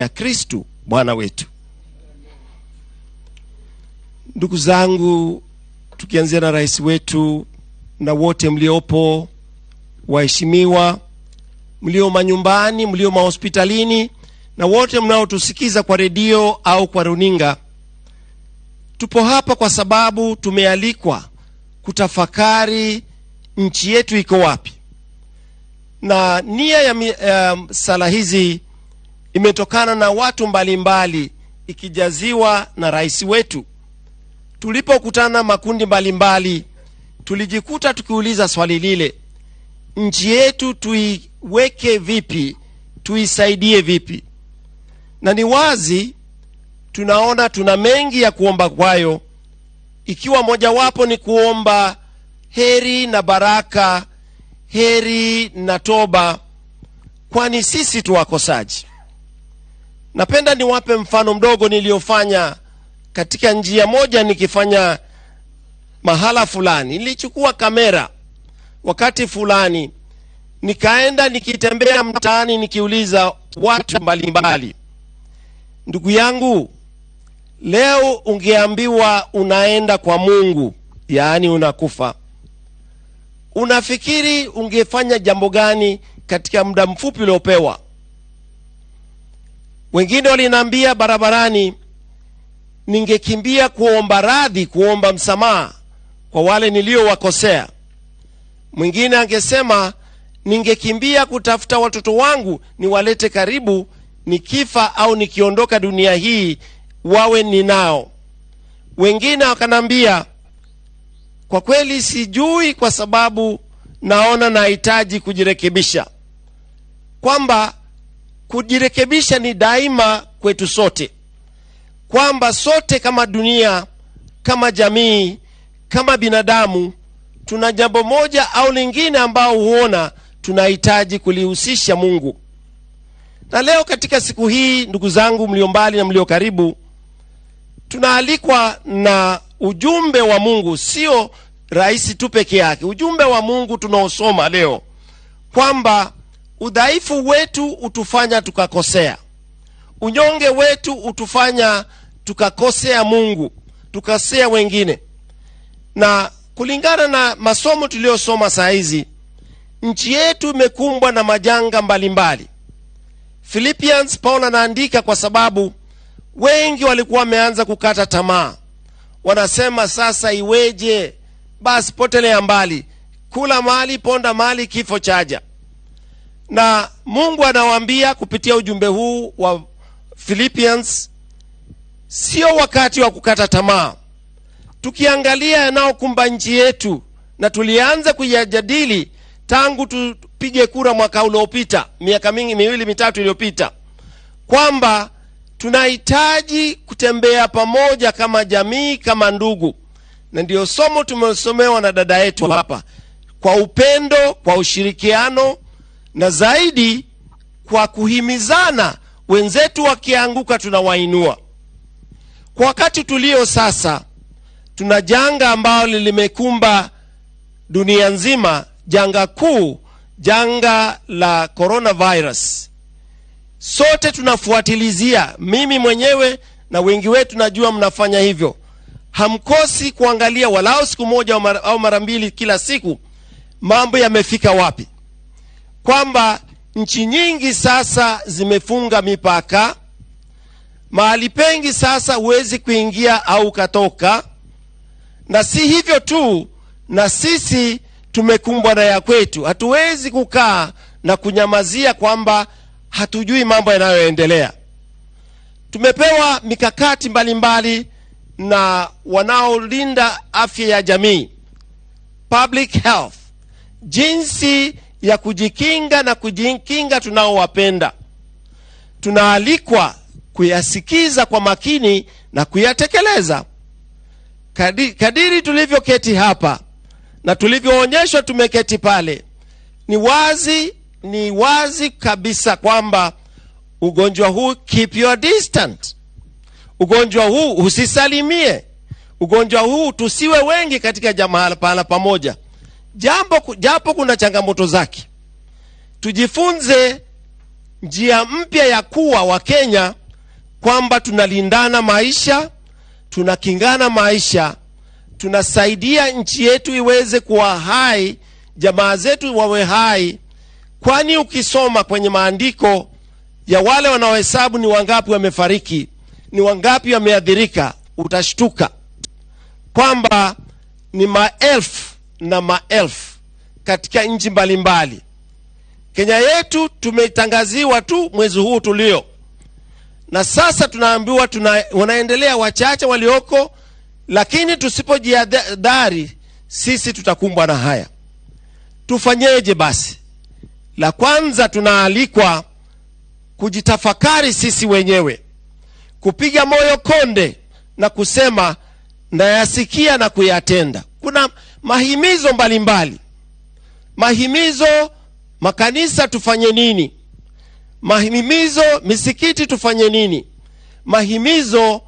ya Kristo Bwana wetu. Ndugu zangu, tukianzia na rais wetu na wote mliopo, waheshimiwa, mlio manyumbani, mlio mahospitalini, na wote mnaotusikiza kwa redio au kwa runinga, tupo hapa kwa sababu tumealikwa kutafakari nchi yetu iko wapi. Na nia ya sala hizi imetokana na watu mbalimbali, ikijaziwa na rais wetu. Tulipokutana makundi mbalimbali, tulijikuta tukiuliza swali lile: nchi yetu tuiweke vipi, tuisaidie vipi? Na ni wazi tunaona tuna mengi ya kuomba kwayo, ikiwa mojawapo ni kuomba heri na baraka, heri na toba, kwani sisi tu wakosaji. Napenda niwape mfano mdogo niliofanya katika njia moja. Nikifanya mahala fulani, nilichukua kamera wakati fulani, nikaenda nikitembea mtaani nikiuliza watu mbalimbali, ndugu yangu, leo ungeambiwa unaenda kwa Mungu, yaani unakufa, unafikiri ungefanya jambo gani katika muda mfupi uliopewa? Wengine waliniambia barabarani, ningekimbia kuomba radhi, kuomba msamaha kwa wale niliowakosea. Mwingine angesema ningekimbia kutafuta watoto wangu niwalete karibu, nikifa au nikiondoka dunia hii wawe ninao. Wengine wakanambia, kwa kweli sijui, kwa sababu naona nahitaji kujirekebisha. Kwamba kujirekebisha ni daima kwetu sote, kwamba sote kama dunia, kama jamii, kama binadamu, tuna jambo moja au lingine ambao huona tunahitaji kulihusisha Mungu. Na leo katika siku hii, ndugu zangu mlio mbali na mlio karibu, tunaalikwa na ujumbe wa Mungu, sio rais tu peke yake. Ujumbe wa Mungu tunaosoma leo, kwamba udhaifu wetu utufanya tukakosea, unyonge wetu utufanya tukakosea Mungu, tukasea wengine. Na kulingana na masomo tuliyosoma saa hizi, nchi yetu imekumbwa na majanga mbalimbali. Philippians, Paulo anaandika kwa sababu wengi walikuwa wameanza kukata tamaa. Wanasema sasa iweje, basi potelea mbali, kula mali, ponda mali, kifo chaja. Na Mungu anawaambia kupitia ujumbe huu wa Philippians, sio wakati wa kukata tamaa. Tukiangalia yanayokumba nchi yetu, na tulianza kuyajadili tangu tupige kura mwaka uliopita, miaka miwili mitatu iliyopita, kwamba tunahitaji kutembea pamoja kama jamii, kama ndugu. Na ndio somo tumesomewa na dada yetu hapa, kwa upendo, kwa ushirikiano, na zaidi kwa kuhimizana. Wenzetu wakianguka tunawainua. Kwa wakati tulio sasa, tuna janga ambalo limekumba dunia nzima, janga kuu, janga la coronavirus. Sote tunafuatilizia, mimi mwenyewe na wengi wetu najua mnafanya hivyo. Hamkosi kuangalia walao siku moja au mara mbili kila siku, mambo yamefika wapi. Kwamba nchi nyingi sasa zimefunga mipaka, mahali pengi sasa huwezi kuingia au katoka. Na si hivyo tu, na sisi tumekumbwa na ya kwetu. Hatuwezi kukaa na kunyamazia kwamba hatujui mambo yanayoendelea. Tumepewa mikakati mbalimbali na wanaolinda afya ya jamii, public health, jinsi ya kujikinga na kujikinga tunaowapenda. Tunaalikwa kuyasikiza kwa makini na kuyatekeleza. Kadiri tulivyoketi hapa na tulivyoonyeshwa tumeketi pale, ni wazi kabisa kwamba ugonjwa huu, keep your distance. Ugonjwa huu usisalimie. Ugonjwa huu tusiwe wengi katika jamaa pahala pamoja. Japo kuna changamoto zake. Tujifunze njia mpya ya kuwa wa Kenya, kwamba tunalindana maisha, tunakingana maisha, tunasaidia nchi yetu iweze kuwa hai, jamaa zetu wawe hai. Kwani ukisoma kwenye maandiko ya wale wanaohesabu ni wangapi wamefariki, ni wangapi wameadhirika, utashtuka kwamba ni maelfu na maelfu katika nchi mbalimbali. Kenya yetu tumetangaziwa tu mwezi huu tulio, na sasa tunaambiwa wanaendelea wachache walioko, lakini tusipojihadhari sisi tutakumbwa na haya. Tufanyeje basi? La kwanza, tunaalikwa kujitafakari sisi wenyewe, kupiga moyo konde na kusema nayasikia na kuyatenda. Kuna mahimizo mbalimbali. Mahimizo makanisa tufanye nini? Mahimizo misikiti tufanye nini? Mahimizo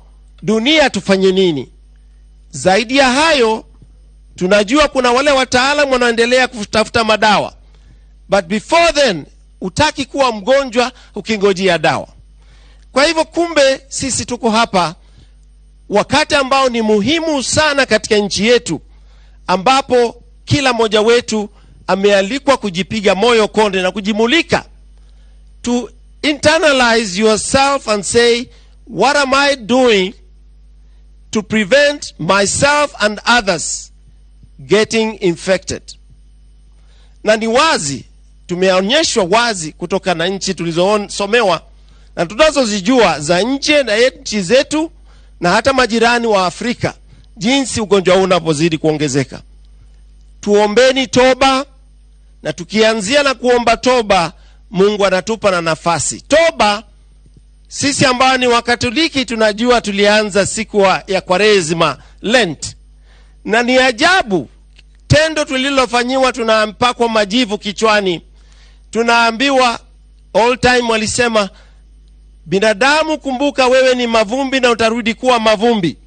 dunia tufanye nini? Zaidi ya hayo, tunajua kuna wale wataalamu wanaendelea kutafuta madawa. But before then, utaki kuwa mgonjwa ukingojea dawa. Kwa hivyo kumbe sisi tuko hapa wakati ambao ni muhimu sana katika nchi yetu, ambapo kila mmoja wetu amealikwa kujipiga moyo konde na kujimulika, to internalize yourself and say, what am I doing to prevent myself and others getting infected? Na ni wazi, tumeonyeshwa wazi kutoka na nchi tulizosomewa na tunazozijua za nje na nchi zetu na hata majirani wa Afrika, jinsi ugonjwa huu unapozidi kuongezeka. Tuombeni toba, na tukianzia na kuomba toba, Mungu anatupa na nafasi. Toba, sisi ambao ni Wakatoliki tunajua tulianza siku ya Kwaresima, Lent. Na ni ajabu tendo tulilofanyiwa, tunampakwa majivu kichwani. Tunaambiwa all time walisema, binadamu kumbuka wewe ni mavumbi na utarudi kuwa mavumbi.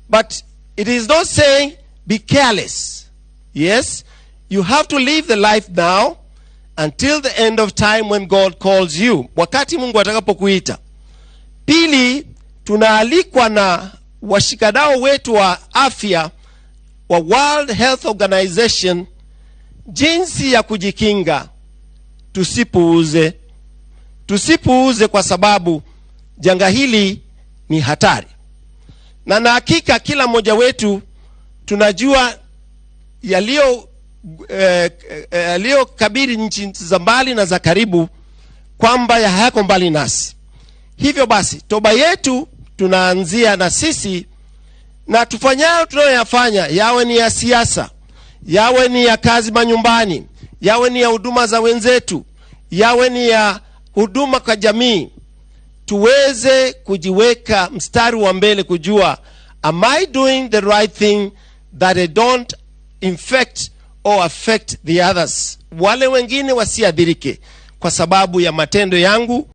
But it is not saying be careless. Yes, you have to live the life now until the end of time when God calls you, wakati Mungu atakapokuita. Pili, tunaalikwa na washikadau wetu wa afya wa World Health Organization jinsi ya kujikinga. Tusipuuze kwa sababu janga hili ni hatari. Na hakika kila mmoja wetu tunajua yaliyo kabiri nchi za mbali na za karibu, kwamba hayako mbali nasi. Hivyo basi toba yetu tunaanzia na sisi, na tufanyayo tunayoyafanya, yawe ni ya siasa, yawe ni ya kazi manyumbani, yawe ni ya huduma za wenzetu, yawe ni ya huduma kwa jamii, tuweze kujiweka mstari wa mbele kujua, am I doing the right thing that I don't infect or affect the others? Wale wengine wasiadhirike kwa sababu ya matendo yangu